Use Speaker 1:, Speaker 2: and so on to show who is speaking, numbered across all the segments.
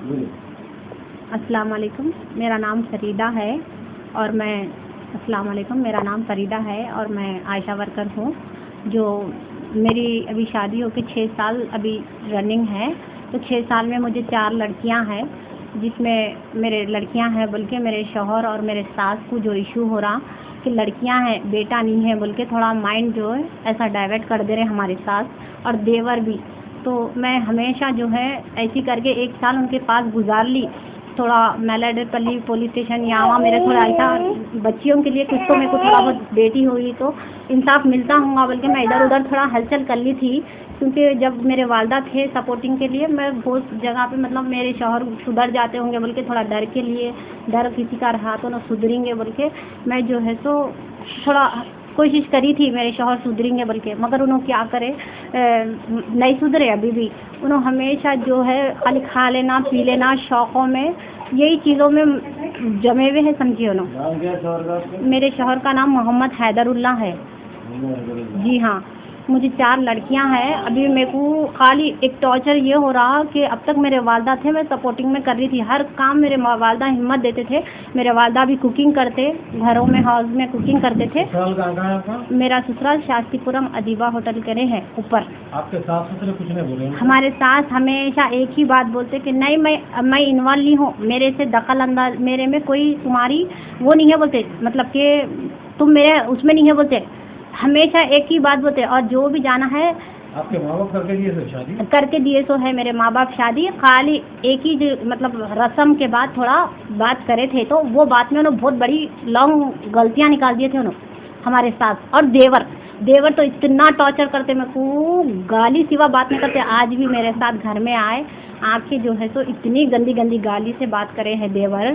Speaker 1: बोलिए।
Speaker 2: अस्सलाम वालेकुम, मेरा नाम फरीदा है और मैं अस्सलाम वालेकुम, मेरा नाम फरीदा है और मैं आयशा वर्कर हूँ। जो मेरी अभी शादी होकर 6 साल अभी रनिंग है, तो 6 साल में मुझे 4 लड़कियाँ हैं, जिसमें मेरे लड़कियाँ हैं बोल के मेरे शौहर और मेरे सास को जो इशू हो रहा कि लड़कियाँ हैं बेटा नहीं है बोल के थोड़ा माइंड जो है ऐसा डाइवर्ट कर दे रहे हमारे सास और देवर भी। तो मैं हमेशा जो है ऐसी करके 1 साल उनके पास गुजार ली। थोड़ा मैलाडेपल्ली पुलिस स्टेशन यहाँ वहाँ मेरा थोड़ा ऐसा बच्चियों के लिए कुछ तो मेरे को थोड़ा बहुत बेटी हुई तो इंसाफ मिलता होगा बोल के मैं इधर उधर थोड़ा हलचल कर ली थी। क्योंकि जब मेरे वालदा थे सपोर्टिंग के लिए मैं बहुत जगह पे मतलब मेरे शौहर सुधर जाते होंगे बोल के थोड़ा डर के लिए, डर किसी का रहा तो ना सुधरेंगे बोल के मैं जो है सो थोड़ा कोशिश करी थी मेरे शौहर सुधरेंगे बोल के, मगर उन्होंने क्या करे नहीं सुधरे अभी भी। उन्होंने हमेशा जो है खाली खा लेना पी लेना शौक़ों में यही चीज़ों में जमे हुए हैं समझिए। उन्होंने मेरे शौहर का नाम मोहम्मद हैदरुल्लाह है। जी हाँ, मुझे 4 लड़कियां हैं। अभी मेरे को खाली एक टॉर्चर ये हो रहा कि अब तक मेरे वालदा थे, मैं सपोर्टिंग में कर रही थी, हर काम मेरे वालदा हिम्मत देते थे। मेरे वालदा भी कुकिंग करते, घरों में हाउस में कुकिंग करते थे। मेरा ससुराल शास्त्रीपुरम अदीबा होटल करे है ऊपर।
Speaker 1: आपके सास ससुर कुछ नहीं बोले?
Speaker 2: हमारे सास हमेशा एक ही बात बोलते कि नहीं मैं इन्वॉल्व नहीं हूँ, मेरे से दखल अंदाज, मेरे में कोई तुम्हारी वो नहीं है बोलते, मतलब कि तुम मेरे उसमें नहीं है बोलते, हमेशा एक ही बात बोलते। और जो भी जाना है
Speaker 1: आपके माँ बाप करके दिए सो शादी?
Speaker 2: करके दिए सो है मेरे माँ बाप शादी, खाली एक ही मतलब रस्म के बाद थोड़ा बात करे थे, तो वो बात में उन्होंने बहुत बड़ी लॉन्ग गलतियाँ निकाल दिए थे उन्होंने हमारे साथ। और देवर तो इतना टॉर्चर करते, मेरे को गाली सिवा बात नहीं करते। आज भी मेरे साथ घर में आए, आके जो है तो इतनी गंदी गंदी गाली से बात करे हैं देवर।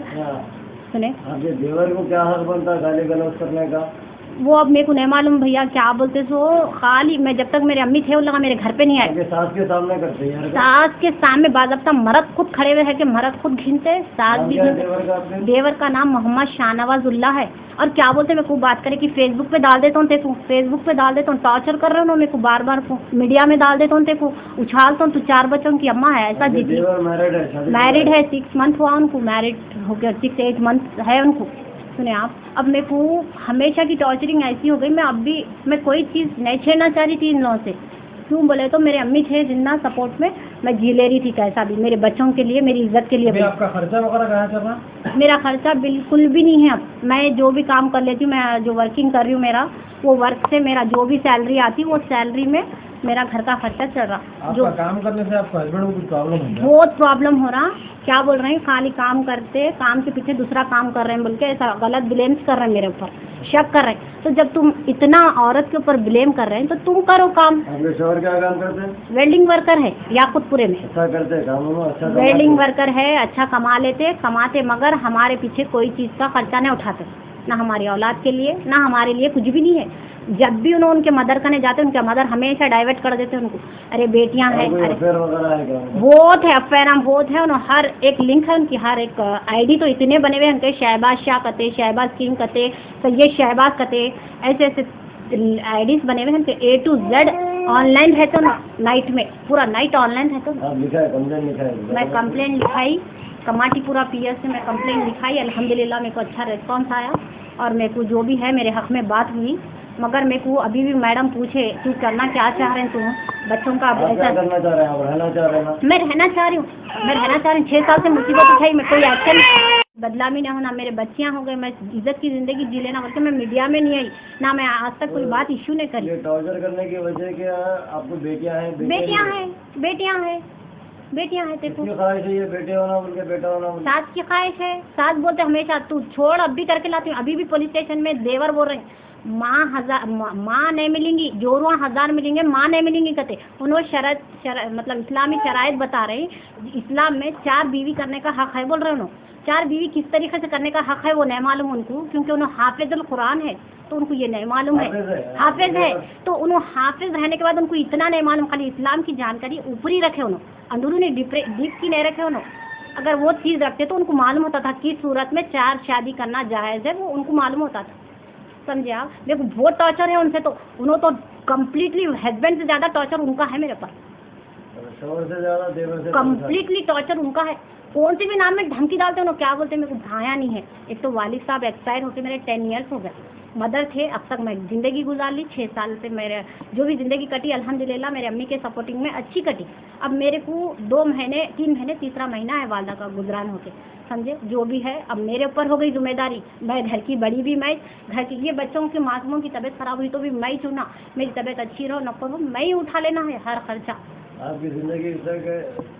Speaker 2: सुने
Speaker 1: देवर को क्या हक बनता है गाली गलौज करने का?
Speaker 2: वो अब मेरे को नहीं मालूम भैया क्या बोलते सो, खाली मैं जब तक मेरे अम्मी थे वो लगा मेरे घर पे नहीं आए।
Speaker 1: सास के सामने करते हैं?
Speaker 2: सास के सामने बाज़ाब्ता मर्द खुद खड़े हुए है कि मर्द खुद घिनते, सास भी घिनते। देवर का नाम मोहम्मद शाहनवाजुल्लाह है। और क्या बोलते मेरे को बात करे कि फेसबुक पे डाल देता हूँ तेको, फेसबुक पे डाल देता हूँ, टॉर्चर कर रहे हो मेरे को बार बार मीडिया में डाल देता हूँ तेको, उछालता हूँ, तू 4 बच्चों की अम्मा है ऐसा दीदी। मैरिड है, 6 मंथ हुआ उनको, मैरिड हो गया 6-8 मंथ है उनको। सुने आप, अब मेरे को हमेशा की टॉर्चरिंग ऐसी हो गई, मैं अब भी मैं कोई चीज़ नहीं छेड़ना चाह रही थी इन लोगों से। क्यों बोले तो मेरे अम्मी थे जिन्ना सपोर्ट में मैं जी ले रही थी कैसा भी, मेरे बच्चों के लिए, मेरी इज्जत के लिए।
Speaker 1: आपका खर्चा वगैरह कहाँ चल रहा?
Speaker 2: मेरा खर्चा बिल्कुल भी नहीं है। अब मैं जो भी काम कर लेती हूँ, मैं जो वर्किंग कर रही हूँ मेरा वो वर्क से मेरा जो भी सैलरी आती वो सैलरी में मेरा घर का खर्चा चल रहा। जो
Speaker 1: काम करने से आपको हस्बैंड को कुछ प्रॉब्लम है?
Speaker 2: बहुत प्रॉब्लम हो रहा। क्या बोल रहे हैं, खाली काम करते, काम के पीछे दूसरा काम कर रहे हैं बोल के ऐसा गलत ब्लेम्स कर रहे हैं मेरे ऊपर, शक कर रहे हैं। तो जब तुम इतना औरत के ऊपर ब्लेम कर रहे हैं तो तुम करो काम।
Speaker 1: आपके शौहर क्या काम करते हैं?
Speaker 2: वेल्डिंग वर्कर है याकुतपुरे में।
Speaker 1: अच्छा करते हैं काम? अच्छा
Speaker 2: वेल्डिंग वर्कर है, अच्छा कमाते मगर हमारे पीछे कोई चीज़ का खर्चा नहीं उठाते, ना हमारी औलाद के लिए ना हमारे लिए, कुछ भी नहीं है। जब भी उन्होंने उनके मदर करने जाते उनके मदर हमेशा डाइवर्ट कर देते उनको, अरे बेटियां हैं, अरे बहुत है अफेयर बहुत है। उन्होंने हर एक लिंक है उनकी, हर एक आईडी तो इतने बने हुए हैं उनके, शहबाज शाह कते, शहबाज किंग कते, सैयद शहबाज कते, ऐसे ऐसे आईडीज बने हुए हैं उनके। A to Z ऑनलाइन है तो नाइट में पूरा नाइट ऑनलाइन है। तो मैं कंप्लेंट लिखाई कमाटीपुरा PS से, मैं कंप्लेंट लिखाई, अल्हम्दुलिल्लाह मेरे को अच्छा रिस्पॉन्स आया और मेरे को जो भी है मेरे हक में बात हुई। मगर मेरे को अभी भी मैडम पूछे तू करना क्या चाह रहे हैं, तुम बच्चों का ऐसा
Speaker 1: करना चाह रहे हैं? रहना चाह रहे हैं?
Speaker 2: मैं रहना चाह रही हूँ, 6 साल से मुसीबत उठाई, मैं कोई एक्शन बदला भी नहीं होना, मेरे बच्चियाँ हो गए, मैं इज्जत की ज़िंदगी जी लेना बोल के मैं मीडिया में नहीं आई ना, मैं आज तक कोई बात इशू नहीं करी।
Speaker 1: टॉर्चर करने की वजह क्या? आपको बेटियाँ हैं?
Speaker 2: बेटियाँ हैं तेरे को
Speaker 1: ख्वाहिश है ये बेटे होना बोल के, बेटा होना बोल?
Speaker 2: सास की ख्वाहिश है, सास बोलते हमेशा तू छोड़, अब भी करके लाती हूँ। अभी भी पुलिस स्टेशन में देवर बोल रहे हैं माँ नहीं मिलेंगी, जोरुआ 1000 मिलेंगे, माँ नहीं मिलेंगी कहते। उन्होंने शरत मतलब इस्लामी शराइत बता रहे हैं, इस्लाम में 4 बीवी करने का हक है बोल रहे हैं उन्होंने। 4 बीवी किस तरीके से करने का हक है वो नहीं मालूम उनको, क्योंकि उन्होंने हाफिजुल कुरान है तो उनको ये नहीं मालूम है। हाफिज है तो उन्होंने हाफिज रहने के बाद उनको इतना नहीं मालूम, खाली इस्लाम की जानकारी ऊपरी रखे उन्होंने, अंदरूनी डीप की नहीं रखे उन्होंने। अगर वो चीज़ रखते तो उनको मालूम होता था किस सूरत में 4 शादी करना जायज़ है, वो उनको मालूम होता था। समझे आप? देखो बहुत टॉर्चर है उनसे, तो उन्होंने तो कम्प्लीटली हस्बैंड से ज़्यादा टॉर्चर उनका है मेरे पास।
Speaker 1: शोहर से ज्यादा देवर से
Speaker 2: कम्प्लीटली टॉर्चर उनका है। कौन से भी नाम में धमकी डालते हैं, क्या बोलते हैं मेरे को भाया नहीं है। एक तो वालिद साहब एक्सपायर होके मेरे 10 ईयर्स हो गए, मदर थे, अब तक मैं ज़िंदगी गुजार ली 6 साल से। मेरे जो भी ज़िंदगी कटी अल्हम्दुलिल्लाह मेरे अम्मी के सपोर्टिंग में अच्छी कटी। अब मेरे को 2 महीने 3 महीने तीसरा महीना है वालदा का गुजरान होके, समझे। जो भी है अब मेरे ऊपर हो गई जिम्मेदारी। मैं घर की बड़ी भी मैं, घर की ये बच्चों के मासूमों की तबीयत खराब हुई तो भी मैं ही चुना, मेरी तबीयत अच्छी रहो न करो मैं ही उठा लेना है हर खर्चा।
Speaker 1: आपकी जिंदगी तक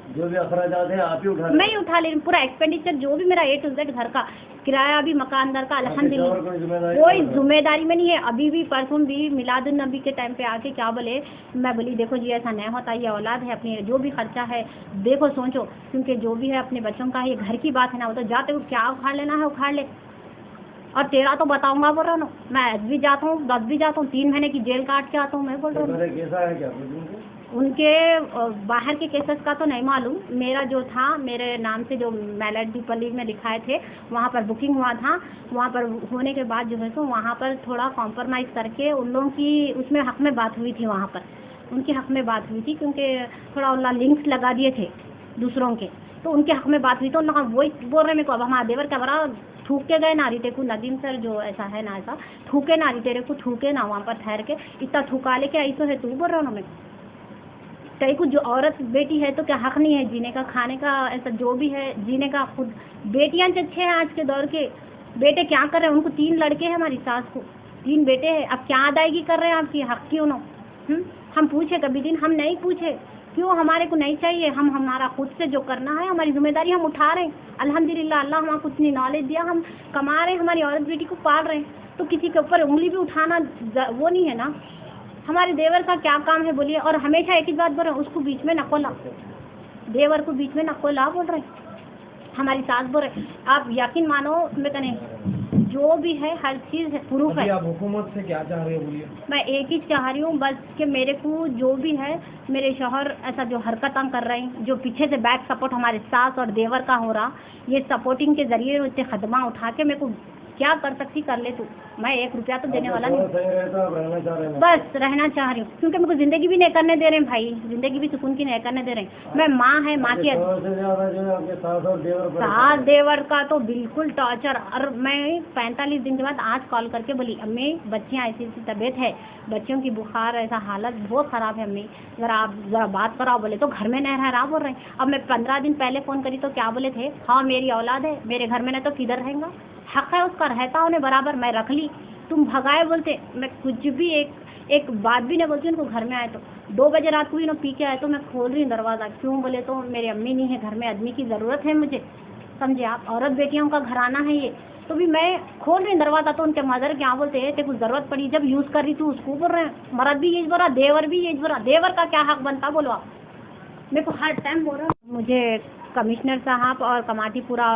Speaker 1: जो भी अखराजात है आप ही उठा
Speaker 2: मैं ही उठा ले रही हूँ, पूरा एक्सपेंडिचर जो भी मेरा A to Z घर का किराया भी मकानदार का अल्हम्दुलिल्लाह कोई जिम्मेदारी में नहीं है। अभी भी परसों भी मिलादुन नबी के टाइम पे आके क्या बोले, मैं बोली देखो जी ऐसा नहीं होता, ये औलाद है, अपनी जो भी खर्चा है देखो सोचो, क्योंकि जो भी है अपने बच्चों का ये घर की बात है ना, वो तो जाते हो क्या उखाड़ लेना है उखाड़ ले। और तेरा तो बताऊंगा बोल रहा हूँ, मैं 10 भी जाता हूँ 10 भी जाता हूँ, 3 महीने की जेल काट के आता हूँ मैं बोल रहा हूँ।
Speaker 1: कैसा है क्या
Speaker 2: उनके बाहर के केसेस का तो नहीं मालूम, मेरा जो था मेरे नाम से जो मैलेट दीपली में लिखाए थे वहाँ पर बुकिंग हुआ था, वहाँ पर होने के बाद जो है तो वहाँ पर थोड़ा कॉम्प्रोमाइज़ करके उन लोगों की उसमें हक में बात हुई थी, वहाँ पर उनके हक में बात हुई थी, क्योंकि थोड़ा उन लिंक्स लगा दिए थे दूसरों के, तो उनके हक में बात हुई। तो उन लोग वही बोल रहे मेरे को, अब हमारा देवर क्या बड़ा थूक के गए नारी तेरे को, नदीम सर जो ऐसा है ना ऐसा थूके नारी तेरे को थूके ना, वहाँ पर ठहर के इतना थूका ले क्या ऐसा है तू बोल रहा हूँ मैं कहीं को। जो औरत बेटी है तो क्या हक नहीं है जीने का, खाने का, ऐसा जो भी है जीने का खुद। बेटियां अच्छे हैं आज के दौर के, बेटे क्या कर रहे हैं, उनको 3 लड़के हैं, हमारी सास को 3 बेटे हैं, अब क्या अदायगी कर रहे हैं आपकी, हक क्यों ना। हम पूछे कभी दिन, हम नहीं पूछे क्यों, हमारे को नहीं चाहिए, हम हमारा खुद से जो करना है हमारी जिम्मेदारी हम उठा रहे हैं अल्हम्दुलिल्लाह। अल्लाह हमारे को इतनी नॉलेज दिया, हम कमा रहे हैं, हमारी औरत बेटी को पाल रहे हैं, तो किसी के ऊपर उंगली भी उठाना वो नहीं है ना। हमारे देवर का क्या काम है बोलिए। और हमेशा एक ही बात बोल रहे हैं, उसको बीच में न खोला, देवर को बीच में न खोला बोल रहे हैं, हमारी सास बोल रहे। आप यकीन मानो मैं कने जो भी है हर चीज़ प्रूफ है।
Speaker 3: आप हुकूमत से क्या चाह रहे हो बोलिए।
Speaker 2: मैं एक ही चाह रही हूँ बस कि मेरे को जो भी है, मेरे शौहर ऐसा जो हरकतें कर रहे हैं, जो पीछे से बैक सपोर्ट हमारे सास और देवर का हो रहा, ये सपोर्टिंग के जरिए इतने खदमा उठा के मेरे को क्या कर सकती कर ले तू, मैं 1 रुपया तो देने वाला नहीं। बस रहना चाह रही हूँ, क्योंकि मेरे को जिंदगी भी नहीं करने दे रहे हैं भाई, जिंदगी भी सुकून की नहीं करने दे रहे हैं। मैं माँ है, माँ की सास देवर का तो बिल्कुल टॉर्चर। और मैं 45 दिन के बाद आज कॉल करके बोली अम्मी बच्चियाँ ऐसी ऐसी तबीयत है, बच्चियों की बुखार ऐसा हालत बहुत ख़राब है अम्मी, ज़रा बात कराओ। बोले तो घर में नहीं रह रहा बोल रहे हैं। अब मैं 15 दिन पहले फ़ोन करी तो क्या बोले थे, हाँ मेरी औलाद है, मेरे घर में नहीं तो किधर रहेगा, हक है उसका, रहता होने बराबर, मैं रख ली, तुम भगाए बोलते। मैं कुछ भी एक बात भी नहीं बोलती। उनको घर में आए तो 2 बजे रात को भी ना पी के आए तो मैं खोल रही हूँ दरवाज़ा, क्यों बोले तो मेरी अम्मी नहीं है घर में, आदमी की ज़रूरत है मुझे, समझे आप, औरत बेटियों का घराना है ये, तो भी मैं खोल रही हूँ दरवाज़ा। तो उनके मदर क्या बोलते हैं, तेरे को ज़रूरत पड़ी जब यूज़ कर रही थी उसको बोल रहे हैं, मर्द भी यही बोल रहा, देवर भी यही बोल रहा, देवर का क्या हक बनता बोलो आप, मेरे को हर टाइम बोल रहा। मुझे कमिश्नर साहब और कमाटीपुरा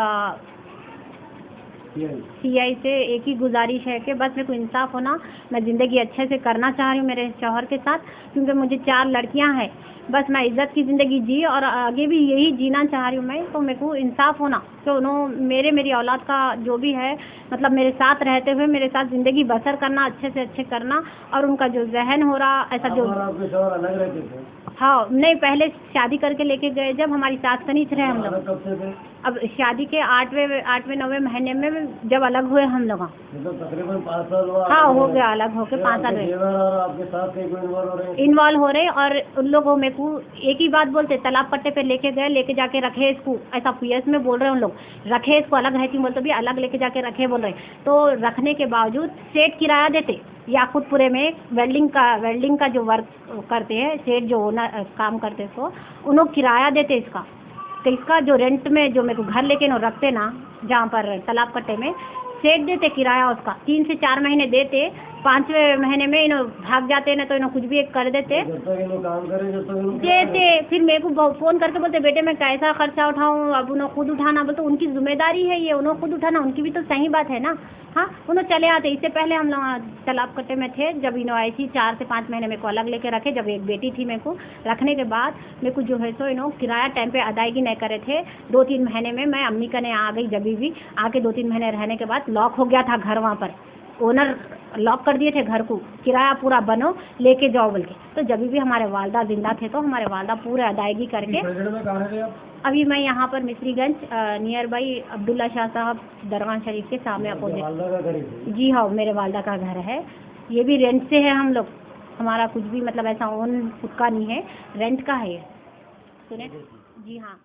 Speaker 2: CI से एक ही गुजारिश है कि बस मेरे को इंसाफ होना, मैं ज़िंदगी अच्छे से करना चाह रही हूँ मेरे शौहर के साथ, क्योंकि मुझे 4 लड़कियाँ हैं, बस मैं इज़्ज़त की ज़िंदगी जी और आगे भी यही जीना चाह रही हूँ मैं। तो मेरे को इंसाफ होना कि उन्होंने मेरी औलाद का जो भी है, मतलब मेरे साथ रहते हुए मेरे साथ ज़िंदगी बसर करना, अच्छे से अच्छे करना, और उनका जो जहन हो रहा ऐसा जो
Speaker 1: अलग रहते थे।
Speaker 2: हाँ नहीं, पहले शादी करके लेके गए जब हमारी सास कनीच रहे हम लोग, अब शादी के 8वें 9वें महीने में जब अलग हुए हम लोग,
Speaker 1: तो तकरीबन 5 साल हुआ।
Speaker 2: हाँ हो गया अलग होके 5 साल हुए।
Speaker 1: और आपके साथ
Speaker 2: इन्वॉल्व हो रहे, और उन लोगों मेरे को एक ही बात बोलते, तालाब पट्टे पे लेके गए, लेके जाके रखे इसको, ऐसा PS में बोल रहे हैं उन लोग, रखे इसको अलग रहती बोलते भी अलग लेके जाके रखे बोल रहे। तो रखने के बावजूद सेठ किराया देते, याकूतपुरे में वेल्डिंग का जो वर्क करते हैं सेठ जो ओनर काम करते तो उन लोग किराया देते इसका, तो इसका जो रेंट में जो मेरे को घर लेके ना रखते ना जहाँ पर तालाब कट्टे में, सेठ देते किराया उसका, 3 से 4 महीने देते, 5वें महीने में इन्हों भाग जाते ना तो इन्हों कुछ भी एक कर देते देते। फिर मेरे को फ़ोन करके बोलते बेटे मैं कैसा खर्चा उठाऊँ, अब उन्होंने खुद उठाना, बोलते उनकी जिम्मेदारी है ये, उन्होंने खुद उठाना, उनकी भी तो सही बात है ना। हाँ उन्होंने चले आते। इससे पहले हम लोग तालाब कट्टे में थे जब इन्हों आई थी, 4 से 5 महीने मेरे को अलग लेके रखे, जब एक बेटी थी मेरे को रखने के बाद मेरे को जो है सो इन्हों किराया टाइम पे अदायगी नहीं करे थे। 2-3 महीने में मैं अम्मी कने आ गई, जब भी आके 2-3 महीने रहने के बाद लॉक हो गया था घर, वहाँ पर ओनर लॉक कर दिए थे घर को, किराया पूरा बनो लेके जाओ बोल के। तो जब भी हमारे वालदा जिंदा थे तो हमारे वालदा पूरे अदायगी करके।
Speaker 3: में कहाँ रहे आप?
Speaker 2: अभी मैं यहाँ पर मिस्रीगंज नियर बाई अब्दुल्ला शाह साहब दरगाह शरीफ के सामने अपोजिट।
Speaker 1: वालदा का घर है?
Speaker 2: जी हाँ, मेरे वालदा का घर है। ये भी रेंट से है हम लोग, हमारा कुछ भी मतलब ऐसा ओन खुद का नहीं है, रेंट का है ये। सुने? जी हाँ।